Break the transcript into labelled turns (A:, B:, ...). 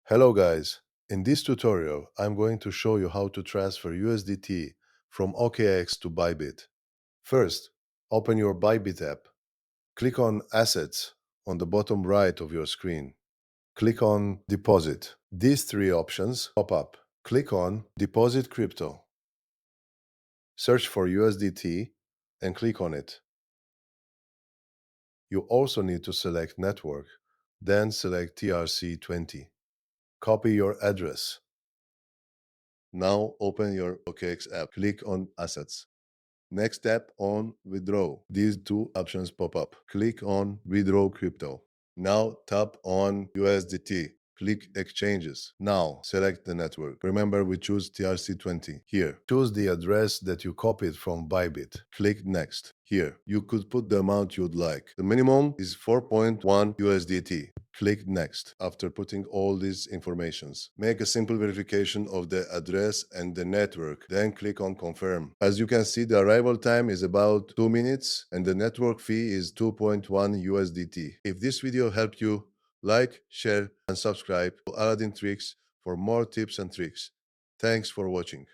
A: Hello guys, in this tutorial I'm going to show you how to transfer USDT from OKX to Bybit. First, open your Bybit app. Click on Assets on the bottom right of your screen. Click on Deposit. These three options pop up. Click on Deposit Crypto. Search for USDT and click on it. You also need to select Network, then select TRC20. Copy your address. Now open your OKX app. Click on Assets. Next, tap on Withdraw. These two options pop up. Click on Withdraw Crypto. Now tap on USDT. Click Exchanges. Now select the network. Remember, we choose TRC20. Here, choose the address that you copied from Bybit. Click Next. Here, you could put the amount you'd like. The minimum is 4.1 USDT. Click Next. After putting all these informations, make a simple verification of the address and the network, then click on Confirm. As you can see, the arrival time is about 2 minutes and the network fee is 2.1 USDT. If this video helped you, like, share, and subscribe to Aladdin Tricks for more tips and tricks. Thanks for watching.